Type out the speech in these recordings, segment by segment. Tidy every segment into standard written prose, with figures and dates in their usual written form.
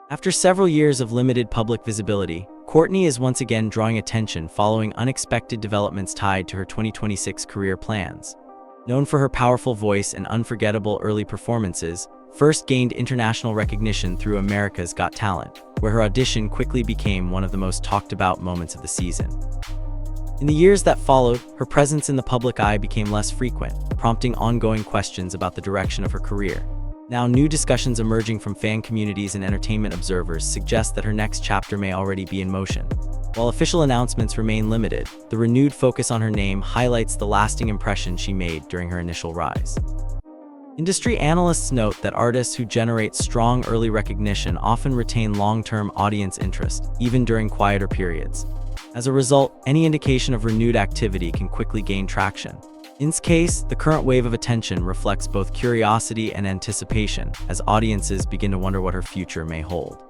After several years of limited public visibility, Courtney is once again drawing attention following unexpected developments tied to her 2026 career plans. Known for her powerful voice and unforgettable early performances, first gained international recognition through America's Got Talent, where her audition quickly became one of the most talked about moments of the season. In the years that followed, her presence in the public eye became less frequent, prompting ongoing questions about the direction of her career. Now, new discussions emerging from fan communities and entertainment observers suggest that her next chapter may already be in motion. While official announcements remain limited, the renewed focus on her name highlights the lasting impression she made during her initial rise. Industry analysts note that artists who generate strong early recognition often retain long-term audience interest, even during quieter periods. As a result, any indication of renewed activity can quickly gain traction. In this case, the current wave of attention reflects both curiosity and anticipation as audiences begin to wonder what her future may hold.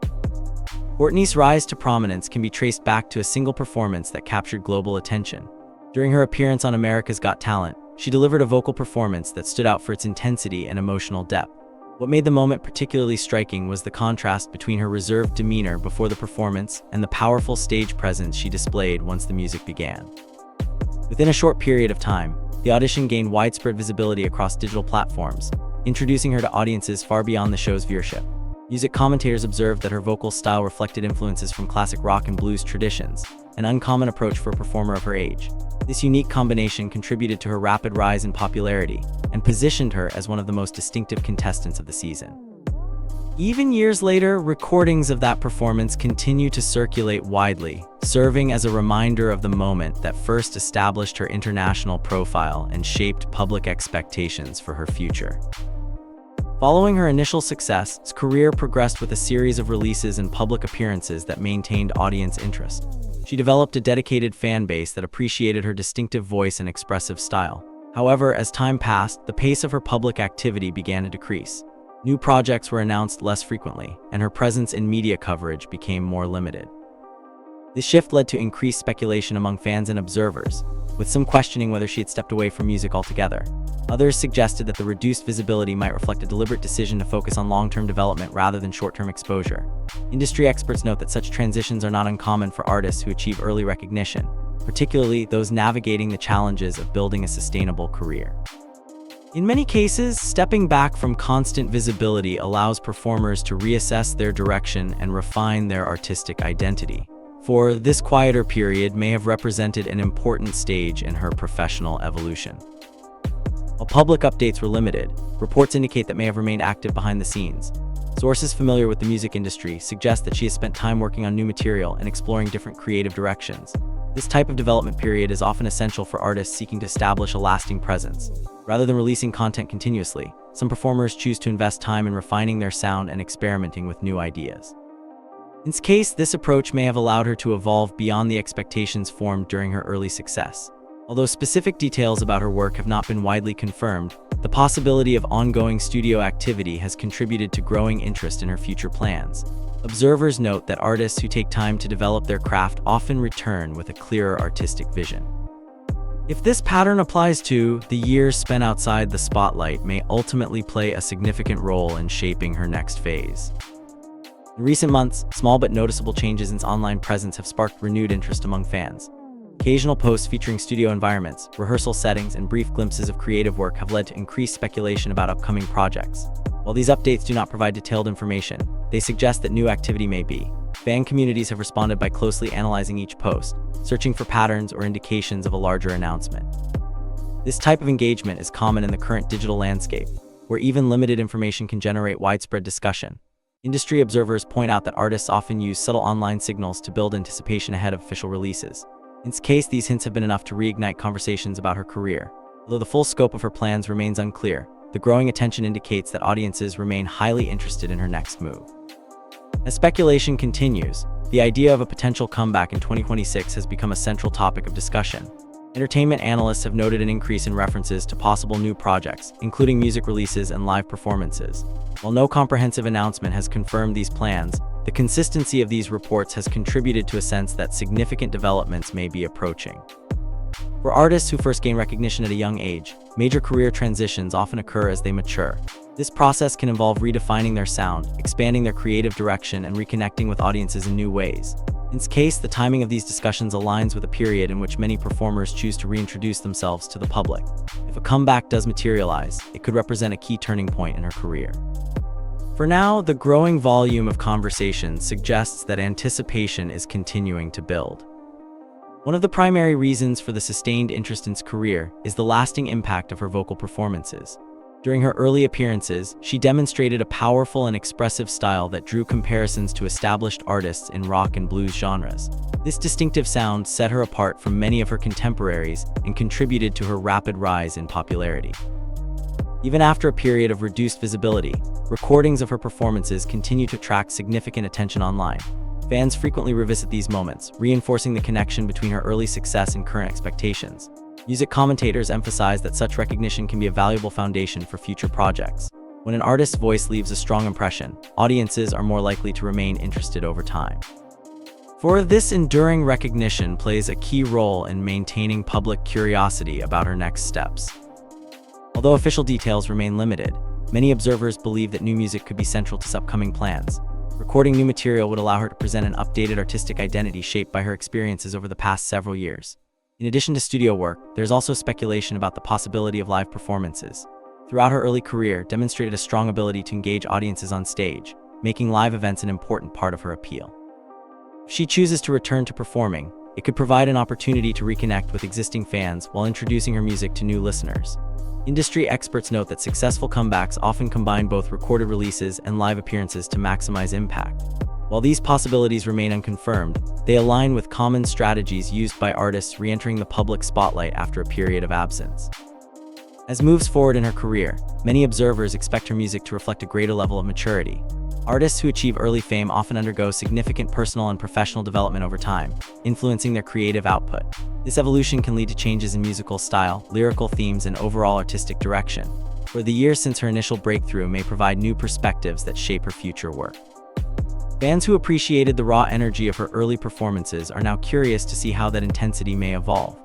Courtney's rise to prominence can be traced back to a single performance that captured global attention. During her appearance on America's Got Talent, she delivered a vocal performance that stood out for its intensity and emotional depth. What made the moment particularly striking was the contrast between her reserved demeanor before the performance and the powerful stage presence she displayed once the music began. Within a short period of time, the audition gained widespread visibility across digital platforms, introducing her to audiences far beyond the show's viewership. Music commentators observed that her vocal style reflected influences from classic rock and blues traditions, an uncommon approach for a performer of her age. This unique combination contributed to her rapid rise in popularity and positioned her as one of the most distinctive contestants of the season. Even years later, recordings of that performance continue to circulate widely, serving as a reminder of the moment that first established her international profile and shaped public expectations for her future. Following her initial success, her career progressed with a series of releases and public appearances that maintained audience interest. She developed a dedicated fan base that appreciated her distinctive voice and expressive style. However, as time passed, the pace of her public activity began to decrease. New projects were announced less frequently, and her presence in media coverage became more limited. This shift led to increased speculation among fans and observers, with some questioning whether she had stepped away from music altogether. Others suggested that the reduced visibility might reflect a deliberate decision to focus on long-term development rather than short-term exposure. Industry experts note that such transitions are not uncommon for artists who achieve early recognition, particularly those navigating the challenges of building a sustainable career. In many cases, stepping back from constant visibility allows performers to reassess their direction and refine their artistic identity. For this quieter period may have represented an important stage in her professional evolution. While public updates were limited, reports indicate that may have remained active behind the scenes. Sources familiar with the music industry suggest that she has spent time working on new material and exploring different creative directions. This type of development period is often essential for artists seeking to establish a lasting presence. Rather than releasing content continuously, some performers choose to invest time in refining their sound and experimenting with new ideas. In this case, this approach may have allowed her to evolve beyond the expectations formed during her early success. Although specific details about her work have not been widely confirmed, the possibility of ongoing studio activity has contributed to growing interest in her future plans. Observers note that artists who take time to develop their craft often return with a clearer artistic vision. If this pattern applies to the years spent outside the spotlight may ultimately play a significant role in shaping her next phase. In recent months, small but noticeable changes in its online presence have sparked renewed interest among fans. Occasional posts featuring studio environments, rehearsal settings, and brief glimpses of creative work have led to increased speculation about upcoming projects. While these updates do not provide detailed information, they suggest that new activity may be. Fan communities have responded by closely analyzing each post, searching for patterns or indications of a larger announcement. This type of engagement is common in the current digital landscape, where even limited information can generate widespread discussion. Industry observers point out that artists often use subtle online signals to build anticipation ahead of official releases. In this case, these hints have been enough to reignite conversations about her career. Although the full scope of her plans remains unclear, the growing attention indicates that audiences remain highly interested in her next move. As speculation continues, the idea of a potential comeback in 2026 has become a central topic of discussion. Entertainment analysts have noted an increase in references to possible new projects, including music releases and live performances. While no comprehensive announcement has confirmed these plans, the consistency of these reports has contributed to a sense that significant developments may be approaching. For artists who first gain recognition at a young age, major career transitions often occur as they mature. This process can involve redefining their sound, expanding their creative direction, and reconnecting with audiences in new ways. In this case, the timing of these discussions aligns with a period in which many performers choose to reintroduce themselves to the public. If a comeback does materialize, it could represent a key turning point in her career. For now, the growing volume of conversations suggests that anticipation is continuing to build. One of the primary reasons for the sustained interest in her career is the lasting impact of her vocal performances. During her early appearances, she demonstrated a powerful and expressive style that drew comparisons to established artists in rock and blues genres. This distinctive sound set her apart from many of her contemporaries and contributed to her rapid rise in popularity. Even after a period of reduced visibility, recordings of her performances continue to attract significant attention online. Fans frequently revisit these moments, reinforcing the connection between her early success and current expectations. Music commentators emphasize that such recognition can be a valuable foundation for future projects. When an artist's voice leaves a strong impression, audiences are more likely to remain interested over time. For this enduring recognition plays a key role in maintaining public curiosity about her next steps. Although official details remain limited, many observers believe that new music could be central to upcoming plans. Recording new material would allow her to present an updated artistic identity shaped by her experiences over the past several years. In addition to studio work, there's also speculation about the possibility of live performances. Throughout her early career, demonstrated a strong ability to engage audiences on stage, making live events an important part of her appeal. If she chooses to return to performing, it could provide an opportunity to reconnect with existing fans while introducing her music to new listeners. Industry experts note that successful comebacks often combine both recorded releases and live appearances to maximize impact. While these possibilities remain unconfirmed, they align with common strategies used by artists re-entering the public spotlight after a period of absence. As moves forward in her career, many observers expect her music to reflect a greater level of maturity. Artists who achieve early fame often undergo significant personal and professional development over time, influencing their creative output. This evolution can lead to changes in musical style, lyrical themes, and overall artistic direction, where the years since her initial breakthrough may provide new perspectives that shape her future work. Fans who appreciated the raw energy of her early performances are now curious to see how that intensity may evolve.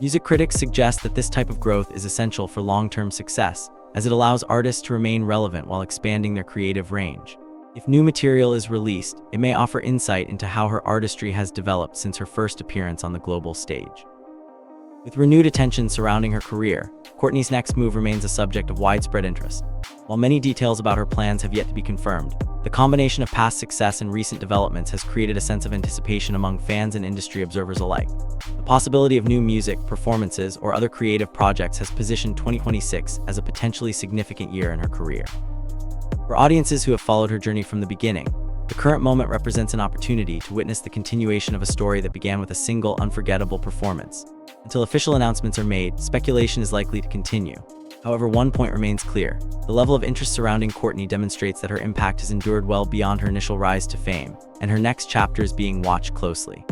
Music critics suggest that this type of growth is essential for long-term success, as it allows artists to remain relevant while expanding their creative range. If new material is released, it may offer insight into how her artistry has developed since her first appearance on the global stage. With renewed attention surrounding her career, Courtney's next move remains a subject of widespread interest. While many details about her plans have yet to be confirmed, the combination of past success and recent developments has created a sense of anticipation among fans and industry observers alike. The possibility of new music, performances, or other creative projects has positioned 2026 as a potentially significant year in her career. For audiences who have followed her journey from the beginning, the current moment represents an opportunity to witness the continuation of a story that began with a single, unforgettable performance. Until official announcements are made, speculation is likely to continue. However, one point remains clear. The level of interest surrounding Courtney demonstrates that her impact has endured well beyond her initial rise to fame, and her next chapter is being watched closely.